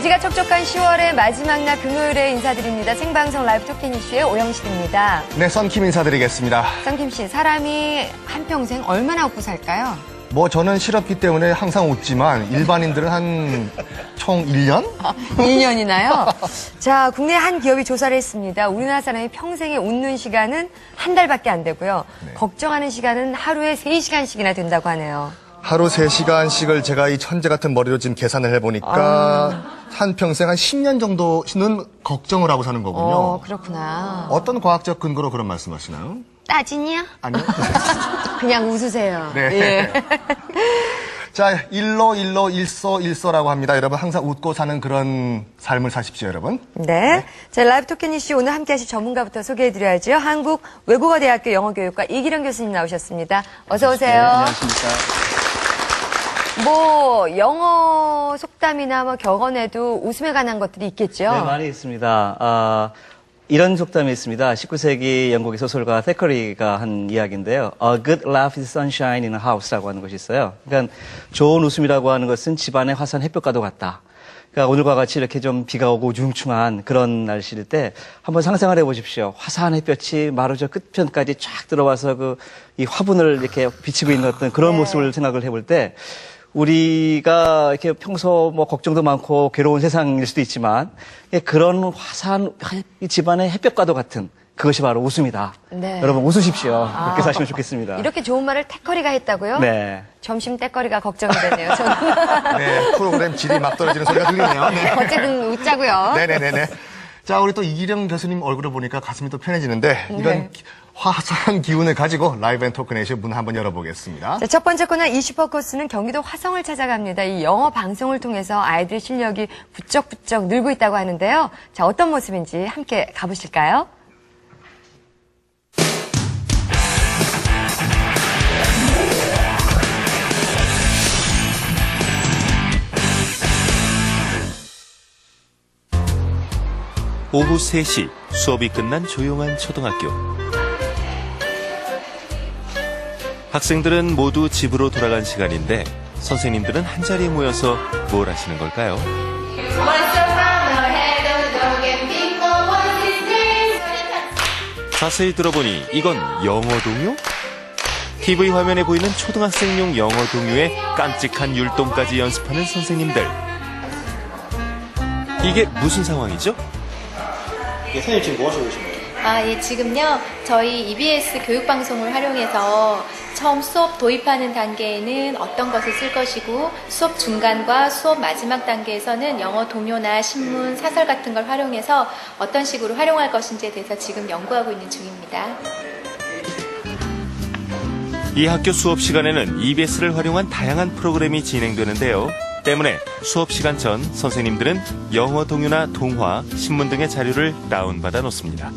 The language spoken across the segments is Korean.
대지가 촉촉한 10월의 마지막 날 금요일에 인사드립니다. 생방송 라이브 토끼 이슈의 오영실입니다. 네, 썬킴 인사드리겠습니다. 썬킴 씨, 사람이 한평생 얼마나 웃고 살까요? 저는 실업기 때문에 항상 웃지만 일반인들은 한 총 1년? 1년이나요? 자, 국내 한 기업이 조사를 했습니다. 우리나라 사람이 평생에 웃는 시간은 한 달밖에 안 되고요. 네. 걱정하는 시간은 하루에 3시간씩이나 된다고 하네요. 하루 3시간씩을 제가 이 천재 같은 머리로 지금 계산을 해보니까 한평생 한 10년 정도는 걱정을 하고 사는 거군요. 그렇구나. 어떤 과학적 근거로 그런 말씀하시나요? 따지냐? 아니요. 그냥 웃으세요. 네. 예. 자, 일소라고 합니다. 여러분 항상 웃고 사는 그런 삶을 사십시오, 여러분. 네. 자, 라이브 토끼 이슈 오늘 함께 하실 전문가부터 소개해드려야죠. 한국 외국어대학교 영어교육과 이기령 교수님 나오셨습니다. 어서 오세요. 네, 안녕하십니까. 영어 속담이나 격언에도 웃음에 관한 것들이 있겠죠? 네, 많이 있습니다. 이런 속담이 있습니다. 19세기 영국의 소설가 테커리가 한 이야기인데요. A good laugh is sunshine in a house라고 하는 것이 있어요. 그러니까 좋은 웃음이라고 하는 것은 집안의 화사한 햇볕과도 같다. 그러니까 오늘과 같이 이렇게 좀 비가 오고 우중충한 그런 날씨일 때 한번 상상을 해보십시오. 화사한 햇볕이 마루 저 끝편까지 쫙 들어와서 이 화분을 이렇게 비치고 있는 어떤 그런 모습을 생각을 해볼 때 우리가 이렇게 평소 걱정도 많고 괴로운 세상일 수도 있지만 그런 화사한 집안의 햇볕과도 같은 그것이 바로 웃음이다. 네. 여러분 웃으십시오. 그렇게 사시면 좋겠습니다. 이렇게 좋은 말을 태커리가 했다고요? 네. 점심 때거리가 걱정이 되네요. 저는. 네, 프로그램 질이 막 떨어지는 소리가 들리네요. 네. 어쨌든 웃자고요. 네네네네. 자, 우리 또 이기령 교수님 얼굴을 보니까 가슴이 또 편해지는데 이런 화사한 기운을 가지고 라이브 앤 토크네이션 문 한번 열어보겠습니다. 자, 첫 번째 코너 이슈포커스는 경기도 화성을 찾아갑니다. 이 영어 방송을 통해서 아이들의 실력이 부쩍부쩍 늘고 있다고 하는데요. 자, 어떤 모습인지 함께 가보실까요? 오후 3시 수업이 끝난 조용한 초등학교. 학생들은 모두 집으로 돌아간 시간인데 선생님들은 한자리에 모여서 뭘 하시는 걸까요? 자세히 들어보니 이건 영어 동요? TV 화면에 보이는 초등학생용 영어 동요에 깜찍한 율동까지 연습하는 선생님들. 이게 무슨 상황이죠? 선생님 지금 뭐 하시고 계신 거예요? 예, 지금요, 저희 EBS 교육방송을 활용해서 처음 수업 도입하는 단계에는 어떤 것을 쓸 것이고, 수업 중간과 수업 마지막 단계에서는 영어 동요나 신문, 사설 같은 걸 활용해서 어떤 식으로 활용할 것인지에 대해서 지금 연구하고 있는 중입니다. 이 학교 수업 시간에는 EBS를 활용한 다양한 프로그램이 진행되는데요. 때문에 수업 시간 전 선생님들은 영어 동요나 동화, 신문 등의 자료를 다운받아 놓습니다.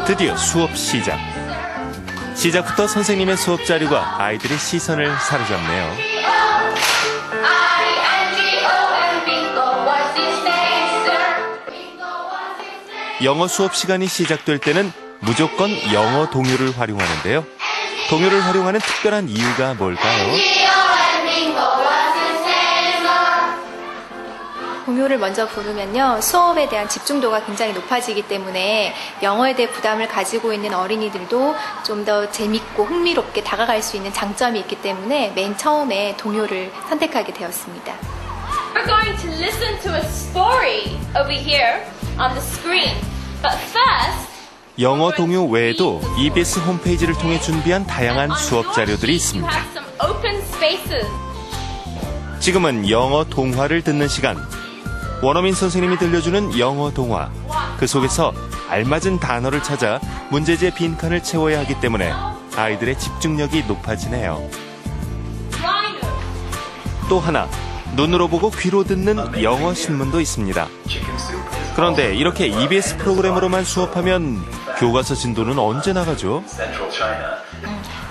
드디어 수업 시작. 시작부터 선생님의 수업 자료가 아이들의 시선을 사로잡네요. 영어 수업 시간이 시작될 때는 무조건 영어 동요를 활용하는데요. 동요를 활용하는 특별한 이유가 뭘까요? 동요를 먼저 부르면요, 수업에 대한 집중도가 굉장히 높아지기 때문에 영어에 대해 부담을 가지고 있는 어린이들도 좀 더 재밌고 흥미롭게 다가갈 수 있는 장점이 있기 때문에 맨 처음에 동요를 선택하게 되었습니다. We're going to listen to a story over here on the screen. But first, 영어 동요 외에도 EBS 홈페이지를 통해 준비한 다양한 수업 자료들이 있습니다. have some open spaces. 지금은 영어 동화를 듣는 시간. 원어민 선생님이 들려주는 영어 동화. 그 속에서 알맞은 단어를 찾아 문제지의 빈칸을 채워야 하기 때문에 아이들의 집중력이 높아지네요. 또 하나, 눈으로 보고 귀로 듣는 영어 신문도 있습니다. 그런데 이렇게 EBS 프로그램으로만 수업하면 교과서 진도는 언제 나가죠?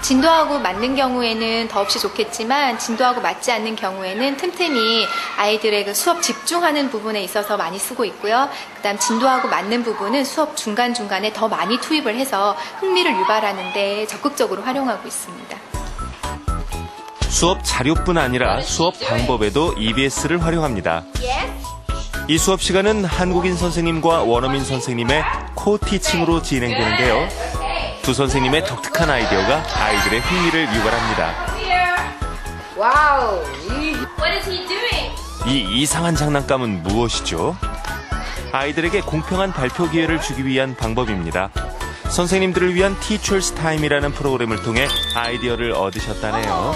진도하고 맞는 경우에는 더없이 좋겠지만 진도하고 맞지 않는 경우에는 틈틈이 아이들의 그 수업 집중하는 부분에 있어서 많이 쓰고 있고요. 그다음 진도하고 맞는 부분은 수업 중간중간에 더 많이 투입을 해서 흥미를 유발하는 데 적극적으로 활용하고 있습니다. 수업 자료뿐 아니라 수업 방법에도 EBS를 활용합니다. 이 수업 시간은 한국인 선생님과 원어민 선생님의 코티칭으로 진행되는데요. 두 선생님의 독특한 아이디어가 아이들의 흥미를 유발합니다. What is he doing? 이 이상한 장난감은 무엇이죠? 아이들에게 공평한 발표 기회를 주기 위한 방법입니다. 선생님들을 위한 Teacher's Time이라는 프로그램을 통해 아이디어를 얻으셨다네요.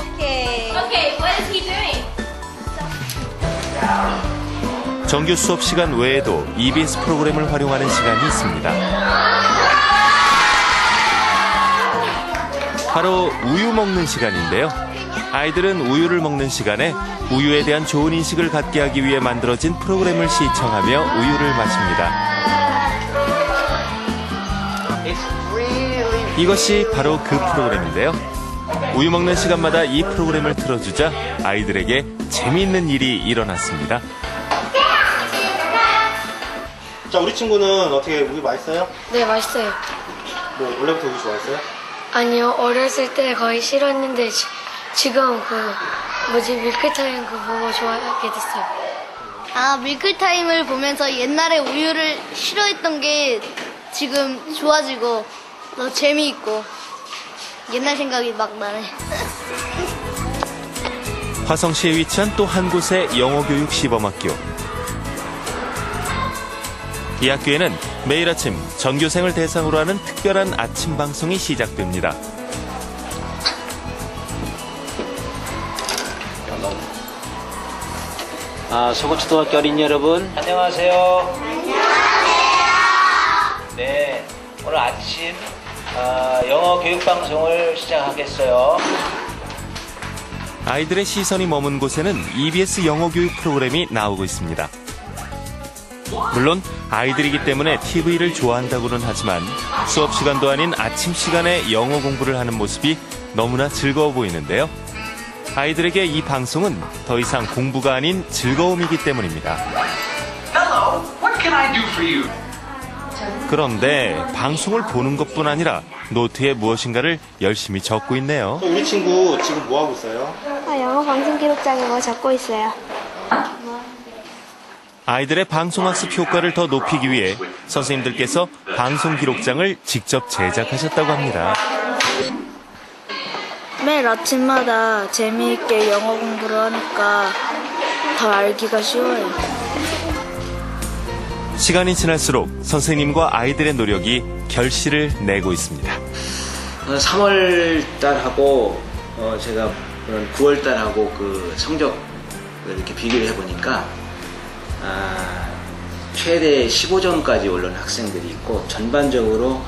Okay, what is he doing? 정규 수업 시간 외에도 EBS 프로그램을 활용하는 시간이 있습니다. 바로 우유 먹는 시간인데요. 아이들은 우유를 먹는 시간에 우유에 대한 좋은 인식을 갖게 하기 위해 만들어진 프로그램을 시청하며 우유를 마십니다. 이것이 바로 그 프로그램인데요. 우유 먹는 시간마다 이 프로그램을 틀어주자 아이들에게 재미있는 일이 일어났습니다. 자, 우리 친구는 어떻게 우유 맛있어요? 네, 맛있어요. 뭐 원래부터 우유 좋아했어요? 아니요, 어렸을 때 거의 싫었는데 지금 밀크타임 보고 좋아하게 됐어요. 아, 밀크타임을 보면서 옛날에 우유를 싫어했던 게 지금 좋아지고 더 재미있고 옛날 생각이 막 나네. 화성시에 위치한 또 한 곳의 영어교육 시범학교. 이 학교에는 매일 아침 전교생을 대상으로 하는 특별한 아침 방송이 시작됩니다. 서구초등학교 어린이 여러분, 안녕하세요. 네, 오늘 아침 영어 교육 방송을 시작하겠어요. 아이들의 시선이 머문 곳에는 EBS 영어 교육 프로그램이 나오고 있습니다. 물론 아이들이기 때문에 TV를 좋아한다고는 하지만 수업 시간도 아닌 아침 시간에 영어 공부를 하는 모습이 너무나 즐거워 보이는데요. 아이들에게 이 방송은 더 이상 공부가 아닌 즐거움이기 때문입니다. 그런데 방송을 보는 것뿐 아니라 노트에 무엇인가를 열심히 적고 있네요. 우리 친구 지금 뭐 하고 있어요? 영어 방송 기록장에 뭐 적고 있어요. 아이들의 방송학습 효과를 더 높이기 위해 선생님들께서 방송 기록장을 직접 제작하셨다고 합니다. 매일 아침마다 재미있게 영어 공부를 하니까 더 알기가 쉬워요. 시간이 지날수록 선생님과 아이들의 노력이 결실을 내고 있습니다. 3월 달하고 제가 9월 달하고 그 성적을 이렇게 비교를 해보니까 최대 15점까지 올라온 학생들이 있고 전반적으로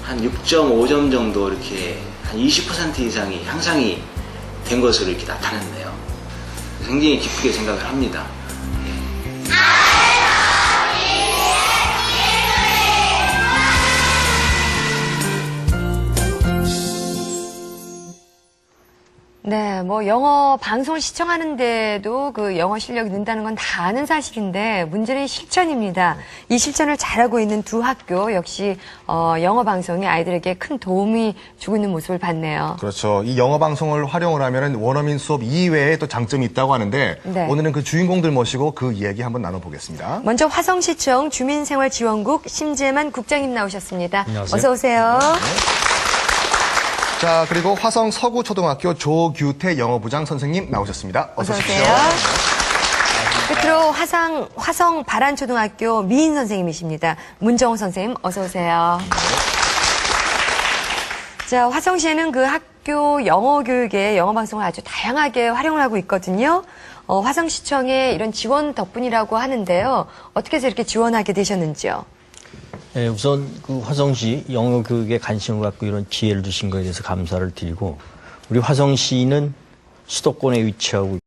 한 6.5점 정도 이렇게 한 20% 이상이 향상이 된 것으로 이렇게 나타났네요. 굉장히 기쁘게 생각을 합니다. 네, 뭐 영어 방송을 시청하는데도 그 영어 실력이 는다는 건 다 아는 사실인데 문제는 실천입니다. 이 실천을 잘하고 있는 두 학교 역시 영어 방송이 아이들에게 큰 도움이 주고 있는 모습을 봤네요. 그렇죠. 이 영어 방송을 활용을 하면은 원어민 수업 이외에 또 장점이 있다고 하는데 네. 오늘은 그 주인공들 모시고 그 이야기 한번 나눠보겠습니다. 먼저 화성시청 주민생활지원국 심재만 국장님 나오셨습니다. 안녕하세요. 어서 오세요. 자, 그리고 화성 서구초등학교 조규태 영어부장 선생님 나오셨습니다. 어서 오십시오. 끝으로 화성 바란초등학교 미인 선생님이십니다. 문정호 선생님 어서 오세요. 자, 화성시에는 그 학교 영어 교육에 영어 방송을 아주 다양하게 활용을 하고 있거든요. 화성시청의 이런 지원 덕분이라고 하는데요. 어떻게 해서 이렇게 지원하게 되셨는지요? 네, 우선 그 화성시 영어 교육에 관심을 갖고 이런 기회를 주신 것에 대해서 감사를 드리고 우리 화성시는 수도권에 위치하고